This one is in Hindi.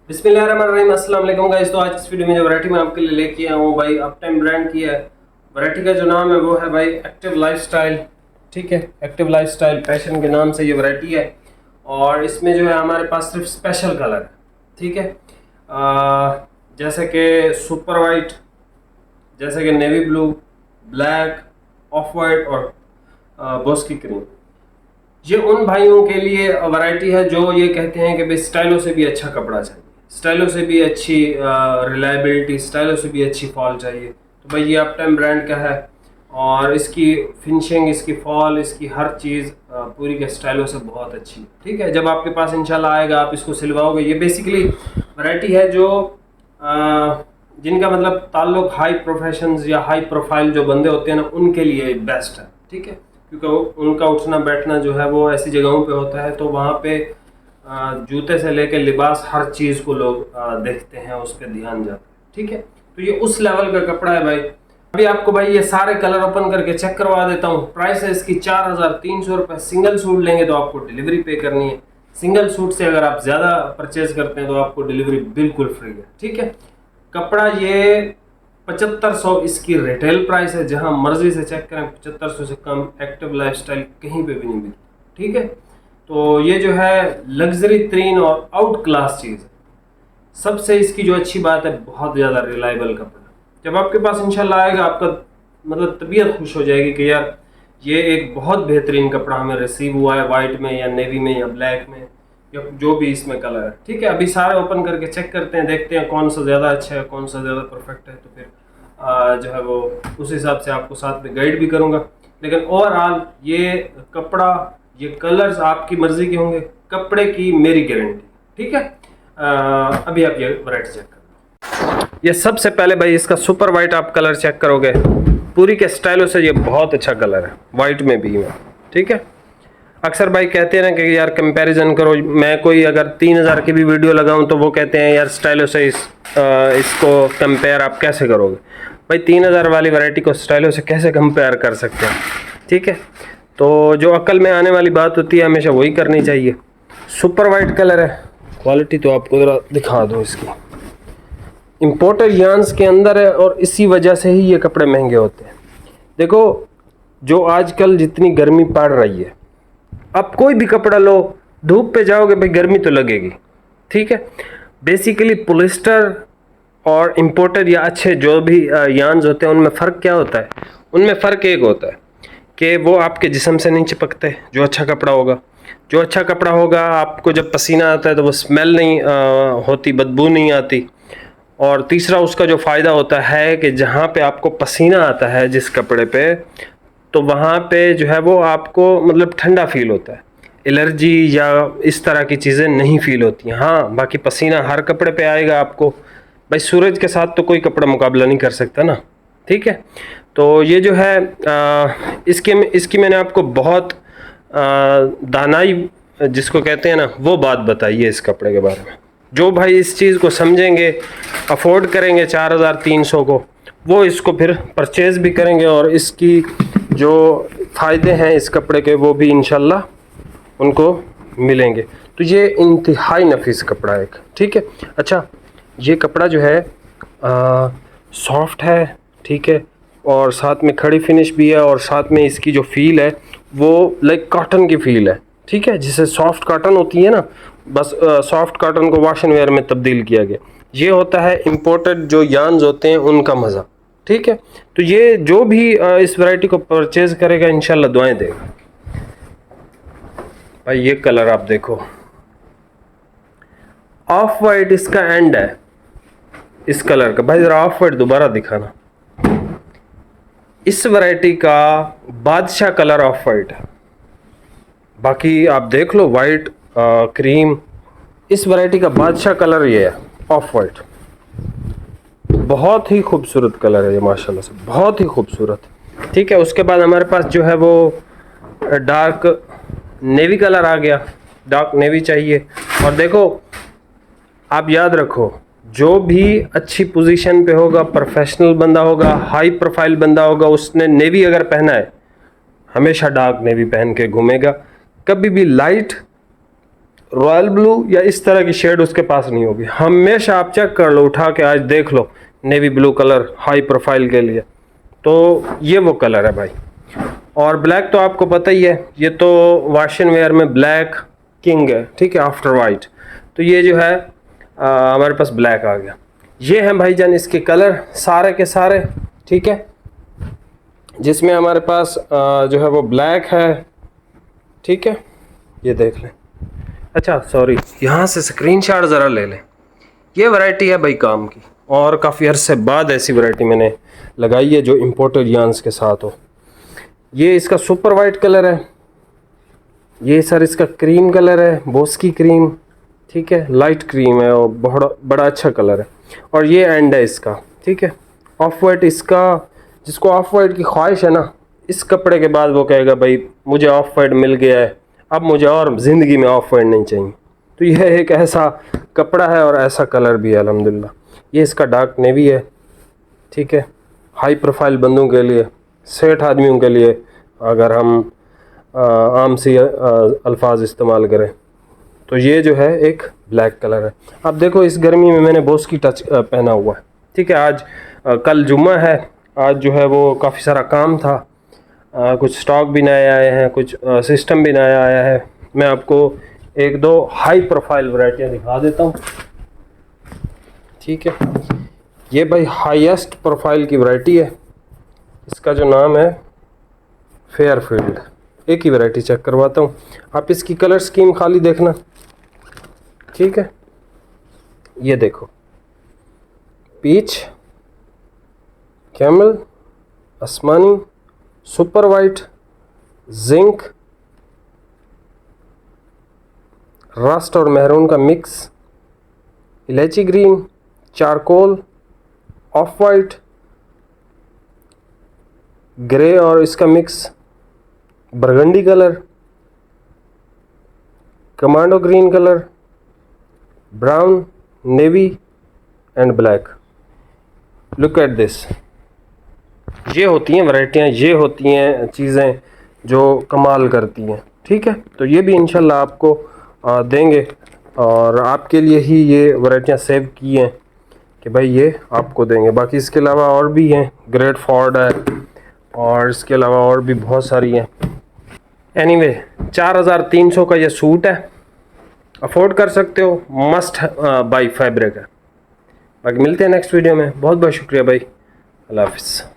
बिस्मिल्लाहिर्रहमानिर्रहीम, अस्सलाम वालेकुम गाइस। तो आज इस वीडियो में जो वैरायटी मैं आपके लिए लेके आया हूँ भाई, अपटाइम ब्रांड की है। वैरायटी का जो नाम है वो है भाई एक्टिव लाइफस्टाइल। ठीक है, एक्टिव लाइफस्टाइल पैशन के नाम से ये वैरायटी है। और इसमें जो है हमारे पास सिर्फ स्पेशल कलर है। ठीक है, जैसे कि सुपर वाइट, जैसे कि navy blue, black, of white और बॉस्की क्रीम। ये उन भाइयों के लिए वैरायटी है जो ये कहते हैं कि भाई स्टाइलों से भी अच्छा कपड़ा चाहिए, स्टाइलों से भी अच्छी रिलायबिलिटी, स्टाइलों से भी अच्छी फॉल चाहिए। तो भाई ये अपटाइम ब्रांड का है और इसकी फिनिशिंग, इसकी फॉल, इसकी हर चीज़ पूरी के स्टाइलों से बहुत अच्छी है। ठीक है, जब आपके पास इंशाल्लाह आएगा आप इसको सिलवाओगे। ये बेसिकली वैरायटी है जो जिनका मतलब ताल्लुक हाई प्रोफेशंस या हाई प्रोफाइल जो बंदे होते हैं ना, उनके लिए बेस्ट है। ठीक है, क्योंकि उनका उठना बैठना जो है वो ऐसी जगहों पे होता है, तो वहाँ पे जूते से लेकर लिबास हर चीज़ को लोग देखते हैं, उस पर ध्यान जाता है। ठीक है, तो ये उस लेवल का कपड़ा है भाई। अभी आपको भाई ये सारे कलर ओपन करके चेक करवा देता हूँ। प्राइस है इसकी 4,300 रुपये। सिंगल सूट लेंगे तो आपको डिलीवरी पे करनी है। सिंगल सूट से अगर आप ज़्यादा परचेज करते हैं तो आपको डिलीवरी बिल्कुल फ्री है। ठीक है, कपड़ा ये 7500 इसकी रिटेल प्राइस है। जहां मर्जी से चेक करें, 7500 से कम एक्टिव लाइफस्टाइल कहीं पे भी नहीं मिलती। ठीक है, तो ये जो है लग्जरी तरीन और आउट क्लास चीज़ है। सबसे इसकी जो अच्छी बात है, बहुत ज़्यादा रिलायबल कपड़ा। जब आपके पास इंशाल्लाह आएगा आपका मतलब तबीयत खुश हो जाएगी कि यार ये एक बहुत बेहतरीन कपड़ा हमें रिसीव हुआ है, वाइट में या नेवी में या ब्लैक में या जो भी इसमें कलर है। ठीक है, अभी सारे ओपन करके चेक करते हैं, देखते हैं कौन सा ज़्यादा अच्छा है, कौन सा ज़्यादा परफेक्ट है। तो फिर जो है वो उस हिसाब से आपको साथ में गाइड भी करूँगा। लेकिन ओवरऑल ये कपड़ा, ये कलर्स आपकी मर्जी के होंगे, कपड़े की मेरी गारंटी। ठीक है, अभी आप ये वैरायटी चेक करो। ये सबसे पहले भाई इसका सुपर वाइट आप कलर चेक करोगे, पूरी के स्टाइलों से ये बहुत अच्छा कलर है, वाइट में भी है। ठीक है, अक्सर भाई कहते हैं ना कि यार कंपैरिजन करो। मैं कोई अगर 3000 की भी वीडियो लगाऊं तो वो कहते हैं यार स्टाइलों से इसको कंपेयर आप कैसे करोगे। भाई 3000 वाली वैरायटी को स्टाइलों से कैसे कंपेयर कर सकते हैं। ठीक है, तो जो अक्ल में आने वाली बात होती है हमेशा वही करनी चाहिए। सुपर वाइट कलर है, क्वालिटी तो आपको ज़रा दिखा दो इसकी। इम्पोर्टेड यार्न्स के अंदर है और इसी वजह से ही ये कपड़े महंगे होते हैं। देखो, जो आजकल जितनी गर्मी पड़ रही है, आप कोई भी कपड़ा लो, धूप पे जाओगे भाई गर्मी तो लगेगी। ठीक है, बेसिकली पॉलिस्टर और इम्पोर्टेड या अच्छे जो भी यार्न्स होते हैं उनमें फ़र्क क्या होता है? उनमें फ़र्क एक होता है कि वो आपके जिस्म से नहीं चिपकते। जो अच्छा कपड़ा होगा, जो अच्छा कपड़ा होगा, आपको जब पसीना आता है तो वो स्मेल नहीं होती, बदबू नहीं आती। और तीसरा उसका जो फ़ायदा होता है कि जहाँ पे आपको पसीना आता है जिस कपड़े पे, तो वहाँ पे जो है वो आपको मतलब ठंडा फील होता है, एलर्जी या इस तरह की चीज़ें नहीं फील होती हैं। हाँ, बाकी पसीना हर कपड़े पे आएगा आपको। भाई सूरज के साथ तो कोई कपड़ा मुकाबला नहीं कर सकता ना। ठीक है, तो ये जो है इसकी मैंने आपको बहुत दानाई जिसको कहते हैं ना, वो बात बताई है इस कपड़े के बारे में। जो भाई इस चीज़ को समझेंगे, अफोर्ड करेंगे 4300 को, वो इसको फिर परचेज़ भी करेंगे और इसकी जो फ़ायदे हैं इस कपड़े के वो भी इंशाल्लाह उनको मिलेंगे। तो ये इंतहाई नफीस कपड़ा है एक। ठीक है, अच्छा, ये कपड़ा जो है सॉफ्ट है। ठीक है, और साथ में खड़ी फिनिश भी है और साथ में इसकी जो फील है वो लाइक कॉटन की फील है। ठीक है, जिसे सॉफ्ट कॉटन होती है ना, बस सॉफ्ट कॉटन को वॉश एंड वेयर में तब्दील किया गया। ये होता है इम्पोर्टेड जो यार्न्स होते हैं उनका मज़ा। ठीक है, तो ये जो भी इस वैरायटी को परचेज करेगा इंशाल्लाह दुआएं देगा। भाई ये कलर आप देखो, ऑफ वाइट इसका एंड है इस कलर का। भाई जरा ऑफ वाइट दोबारा दिखाना। इस वैरायटी का बादशाह कलर ऑफ वाइट है। बाकी आप देख लो वाइट, क्रीम, इस वैरायटी का बादशाह कलर ये है ऑफ वाइट। बहुत ही खूबसूरत कलर है ये, माशाल्लाह से बहुत ही खूबसूरत। ठीक है, उसके बाद हमारे पास जो है वो डार्क नेवी कलर आ गया। डार्क नेवी चाहिए। और देखो, आप याद रखो, जो भी अच्छी पोजीशन पे होगा, प्रोफेशनल बंदा होगा, हाई प्रोफाइल बंदा होगा, उसने नेवी अगर पहना है हमेशा डार्क नेवी पहन के घूमेगा। कभी भी लाइट रॉयल ब्लू या इस तरह की शेड उसके पास नहीं होगी। हमेशा आप चेक कर लो, उठा के आज देख लो, navy blue colour high profile के लिए, तो ये वो कलर है भाई। और ब्लैक तो आपको पता ही है, ये तो वाशन वेयर में ब्लैक किंग है, ठीक है, आफ्टर वाइट। तो ये जो है हमारे पास ब्लैक आ गया। ये हैं भाईजान इसके कलर सारे के सारे, ठीक है, जिसमें हमारे पास जो है वो ब्लैक है, ठीक है, ये देख लें। अच्छा सॉरी, यहाँ से स्क्रीनशॉट ज़रा ले लें। ये वैरायटी है भाई काम की, और काफ़ी अरसे बाद ऐसी वैरायटी मैंने लगाई है जो इम्पोर्टेड यार्न्स के साथ हो। ये इसका सुपर वाइट कलर है, ये सर इसका क्रीम कलर है, बोस्की क्रीम, ठीक है, लाइट क्रीम है और बहुत बड़ा अच्छा कलर है। और ये एंड है इसका, ठीक है, ऑफ वाइट इसका। जिसको ऑफ वाइट की ख्वाहिश है ना, इस कपड़े के बाद वो कहेगा भाई मुझे ऑफ वाइट मिल गया है, अब मुझे और ज़िंदगी में ऑफ वाइट नहीं चाहिए। तो यह एक ऐसा कपड़ा है और ऐसा कलर भी है अल्हम्दुलिल्लाह। ये इसका डार्क नेवी है, ठीक है, हाई प्रोफाइल बंदों के लिए, सेठ आदमियों के लिए, अगर हम आम सी अल्फाज इस्तेमाल करें। तो ये जो है एक ब्लैक कलर है। अब देखो इस गर्मी में मैंने बोस्की टच पहना हुआ है, ठीक है। आज कल जुम्मा है, आज जो है वो काफ़ी सारा काम था, कुछ स्टॉक भी नए आए हैं, कुछ सिस्टम भी नया आया है। मैं आपको एक दो हाई प्रोफाइल वैरायटियाँ दिखा देता हूँ, ठीक है। ये भाई हाईएस्ट प्रोफाइल की वैरायटी है, इसका जो नाम है फेयरफील्ड। एक ही वैरायटी चेक करवाता हूँ, आप इसकी कलर स्कीम खाली देखना, ठीक है। ये देखो, पीच, कैमल, आसमानी, सुपर वाइट, जिंक, रस्ट और मेहरून का मिक्स, इलायची green, charcoal, of white, grey और इसका mix, burgundy colour, commando green colour, brown, navy and black. Look at this. ये होती हैं वैरायटियाँ, ये होती हैं चीज़ें जो कमाल करती हैं, ठीक है। तो ये भी इंशाल्लाह आपको देंगे, और आपके लिए ही ये वैरायटियाँ सेव की हैं कि भाई ये आपको देंगे। बाकी इसके अलावा और भी हैं, ग्रेट फॉर्ड है, और इसके अलावा और भी बहुत सारी हैं। एनीवे 4300 का ये सूट है, अफोर्ड कर सकते हो, मस्ट बाई फैब्रिक है। बाकी मिलते हैं नेक्स्ट वीडियो में। बहुत बहुत शुक्रिया भाई, अल्लाह हाफिज़।